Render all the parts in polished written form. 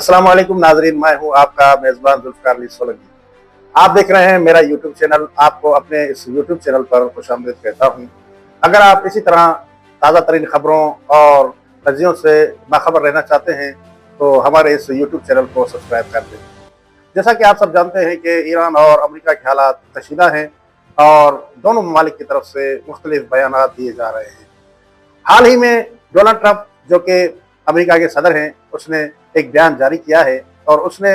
अस्सलाम वालेकुम नाजरीन, मैं हूं आपका मेज़बान जुल्फ़िकार अली सोलंकी। आप देख रहे हैं मेरा यूट्यूब चैनल। आपको अपने इस यूट्यूब चैनल पर खुशामदीद कहता हूं। अगर आप इसी तरह ताज़ा तरीन खबरों और तजियों से बाखबर रहना चाहते हैं तो हमारे इस यूट्यूब चैनल को सब्सक्राइब कर दें। जैसा कि आप सब जानते हैं कि ईरान और अमेरिका के हालात कशीदा हैं और दोनों ममालिक की तरफ से मुख्तलिफ बयानात दिए जा रहे हैं। हाल ही में डोनाल्ड ट्रंप, जो कि अमेरिका के सदर हैं, उसने एक बयान जारी किया है और उसने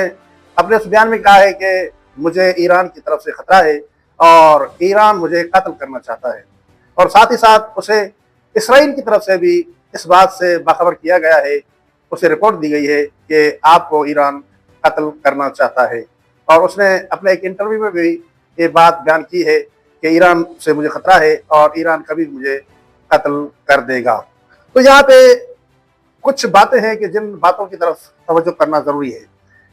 अपने उस बयान में कहा है कि मुझे ईरान की तरफ से खतरा है और ईरान मुझे कत्ल करना चाहता है। और साथ ही साथ उसे इसराइल की तरफ से भी इस बात से बाखबर किया गया है, उसे रिपोर्ट दी गई है कि आपको ईरान कत्ल करना चाहता है। और उसने अपने एक इंटरव्यू में भी ये बात बयान की है कि ईरान से मुझे खतरा है और ईरान कभी मुझे कत्ल कर देगा। तो यहाँ पे कुछ बातें हैं कि जिन बातों की तरफ तवज्जो करना जरूरी है।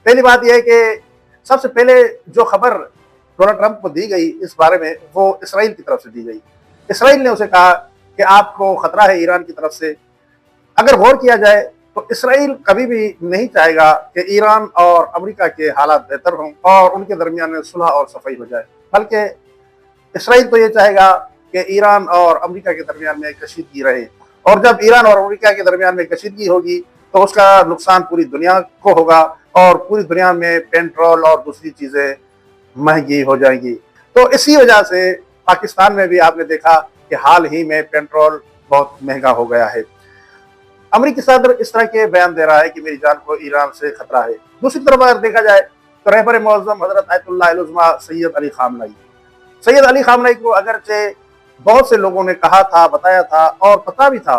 पहली बात यह है कि सबसे पहले जो खबर डोनाल्ड ट्रंप को दी गई इस बारे में, वो इसराइल की तरफ से दी गई। इसराइल ने उसे कहा कि आपको खतरा है ईरान की तरफ से। अगर गौर किया जाए तो इसराइल कभी भी नहीं चाहेगा कि ईरान और अमेरिका के हालात बेहतर हों और उनके दरमियान में सुलह और सफाई हो जाए, बल्कि इसराइल तो ये चाहेगा कि ईरान और अमेरिका के दरमियान में कशीदगी रहे। और जब ईरान और अमेरिका के दरमियान में कशीदगी होगी तो उसका नुकसान पूरी दुनिया को होगा और पूरी दुनिया में पेट्रोल और दूसरी चीज़ें महंगी हो जाएंगी। तो इसी वजह से पाकिस्तान में भी आपने देखा कि हाल ही में पेट्रोल बहुत महंगा हो गया है। अमेरिकी सदर इस तरह के बयान दे रहा है कि मेरी जान को ईरान से खतरा है। दूसरी तरफ अगर देखा जाए तो रहबर मुअज़्ज़म हज़रत आयतुल्लाह अल-उज़्मा सैयद अली ख़ामनई को अगरचे बहुत से लोगों ने कहा था, बताया था और पता भी था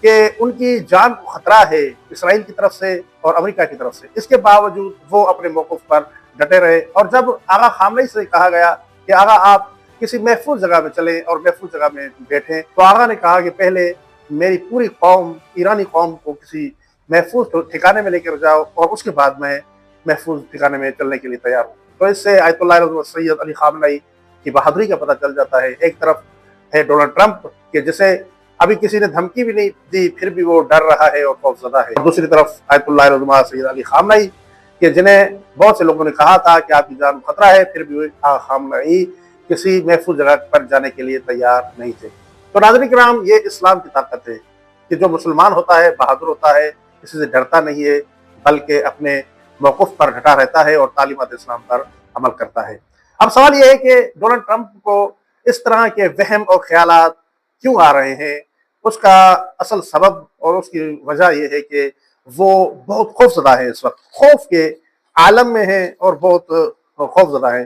कि उनकी जान को खतरा है इसराइल की तरफ से और अमेरिका की तरफ से, इसके बावजूद वो अपने मौक़िफ़ पर डटे रहे। और जब आगा ख़ामनई से कहा गया कि आगा आप किसी महफूज जगह में चलें और महफूज जगह में बैठें, तो आगा ने कहा कि पहले मेरी पूरी कौम, ईरानी कौम को किसी महफूज ठिकाने में लेकर जाओ और उसके बाद मैं महफूज ठिकाने में चलने के लिए तैयार हूँ। तो इससे आयतुल्लाह सैयद अली ख़ामनई की बहादुरी का पता चल जाता है। एक तरफ है डोनाल्ड ट्रंप कि जिसे अभी किसी ने धमकी भी नहीं दी, फिर भी वो डर रहा है और खौफज़दा है। दूसरी तरफ आयतुल्लाह अल-उज़्मा सैयद अली ख़ामनई कि जिन्हें बहुत से लोगों ने कहा था कि आपकी जान को खतरा है, फिर भी ख़ामनई किसी महफूज जगह पर जाने के लिए तैयार नहीं थे। तो नाज़रीन किराम, ये इस्लाम की ताकत है कि जो मुसलमान होता है बहादुर होता है, किसी से डरता नहीं है, बल्कि अपने मौक़िफ़ पर डटा रहता है और तालीमात इस्लाम पर अमल करता है। अब सवाल यह है कि डोनाल्ड ट्रंप को इस तरह के वहम और ख्यालात क्यों आ रहे हैं। उसका असल सबब और उसकी वजह यह है कि वो बहुत खौफज़दा है, इस वक्त खौफ के आलम में है और बहुत खौफज़दा है।